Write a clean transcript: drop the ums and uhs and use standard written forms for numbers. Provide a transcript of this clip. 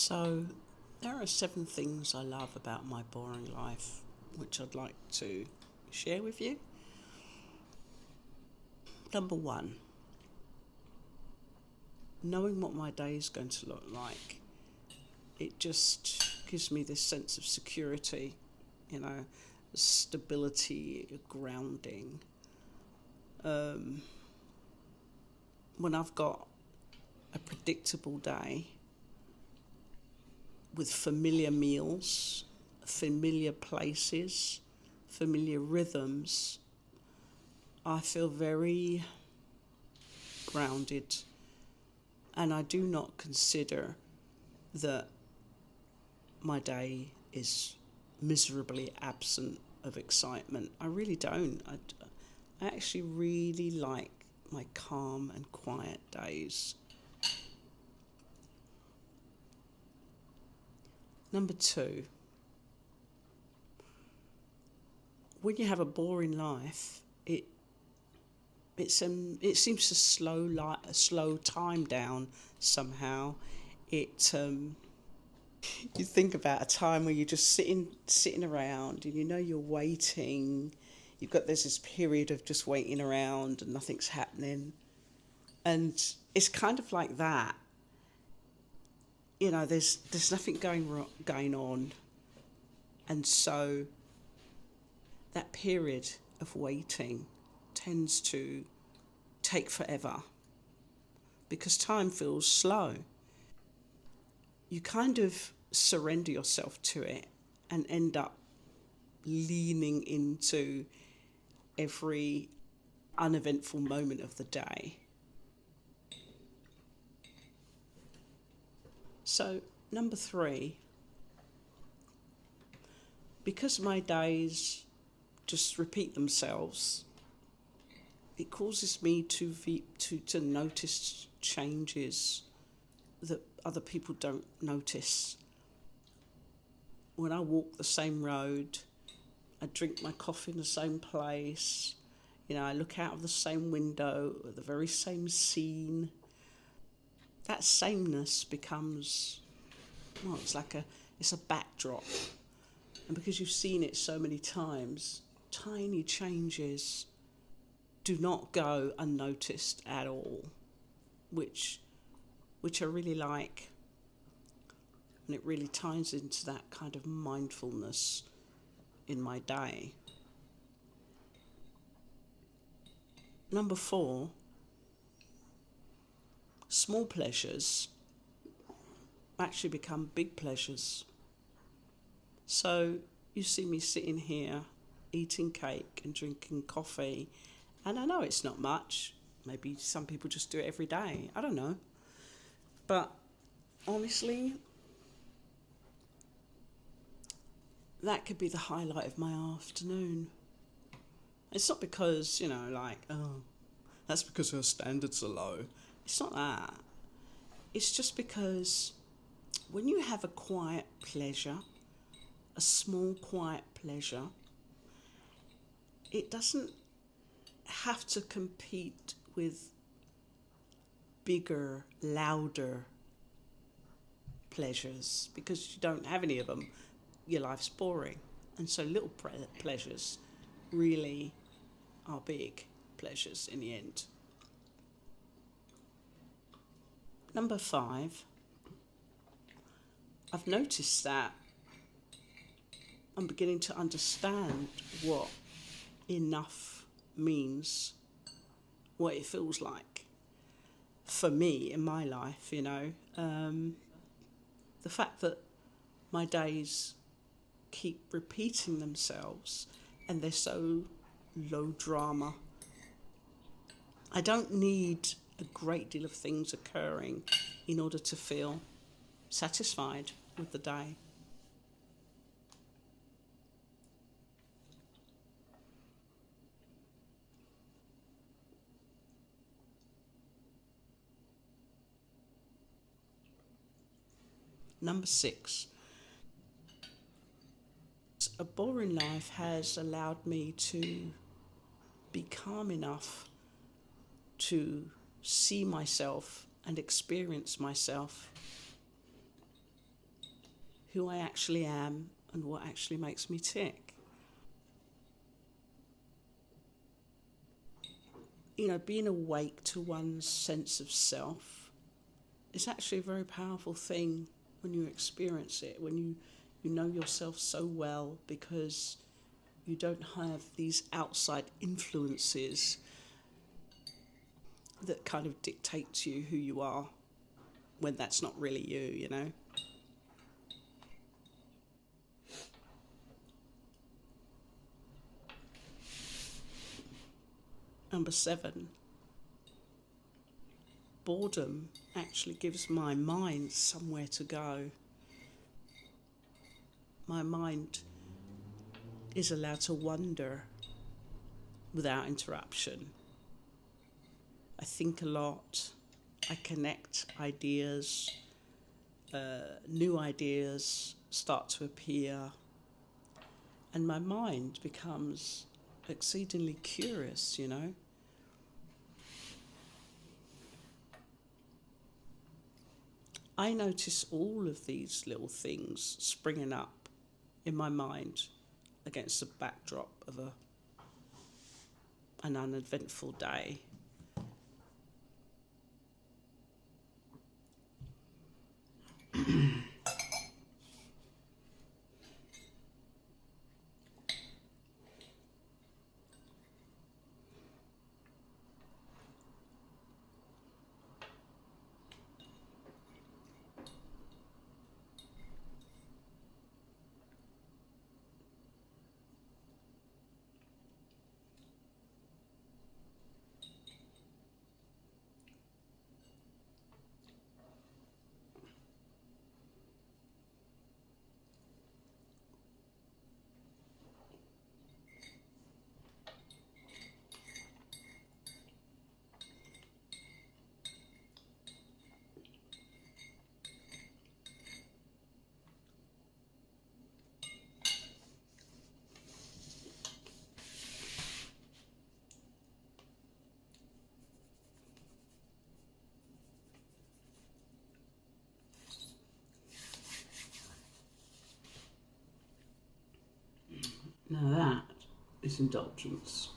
So, there are 7 things I love about my boring life, which I'd like to share with you. Number one, knowing what my day is going to look like. It just gives me this sense of security, you know, stability, grounding. When I've got a predictable day with familiar meals, familiar places, familiar rhythms, I feel very grounded, and I do not consider that my day is miserably absent of excitement. I really don't. I actually really like my calm and quiet days. Number two, when you have a boring life, it seems to slow time down somehow. You think about a time where you're just sitting around, and you're waiting. There's this period of just waiting around and nothing's happening, and it's kind of like that. There's nothing going on, and so that period of waiting tends to take forever because time feels slow. You kind of surrender yourself to it and end up leaning into every uneventful moment of the day. So, number three, because my days just repeat themselves, it causes me to notice changes that other people don't notice. When I walk the same road, I drink my coffee in the same place, I look out of the same window at the very same scene, that sameness becomes, well, it's a backdrop. And because you've seen it so many times, tiny changes do not go unnoticed at all, which I really like. And it really ties into that kind of mindfulness in my day. Number four, small pleasures actually become big pleasures. So you see me sitting here eating cake and drinking coffee, and I know it's not much. Maybe some people just do it every day. I don't know. But honestly, that could be the highlight of my afternoon. It's not because, that's because her standards are low. It's not that. It's just because when you have a quiet pleasure, a small quiet pleasure, it doesn't have to compete with bigger, louder pleasures because you don't have any of them. Your life's boring. And so little pleasures really are big pleasures in the end. Number five, I've noticed that I'm beginning to understand what enough means, what it feels like for me in my life, the fact that my days keep repeating themselves and they're so low drama. I don't need a great deal of things occurring in order to feel satisfied with the day. Number six, a boring life has allowed me to be calm enough to see myself and experience myself who I actually am and what actually makes me tick. You know, being awake to one's sense of self is actually a very powerful thing when you experience it, when you know yourself so well, because you don't have these outside influences that kind of dictate to you who you are when that's not really you, you know? Number 7, boredom actually gives my mind somewhere to go. My mind is allowed to wander without interruption. I think a lot, I connect ideas, new ideas start to appear, and my mind becomes exceedingly curious, you know. I notice all of these little things springing up in my mind against the backdrop of an uneventful day. Now that is indulgence.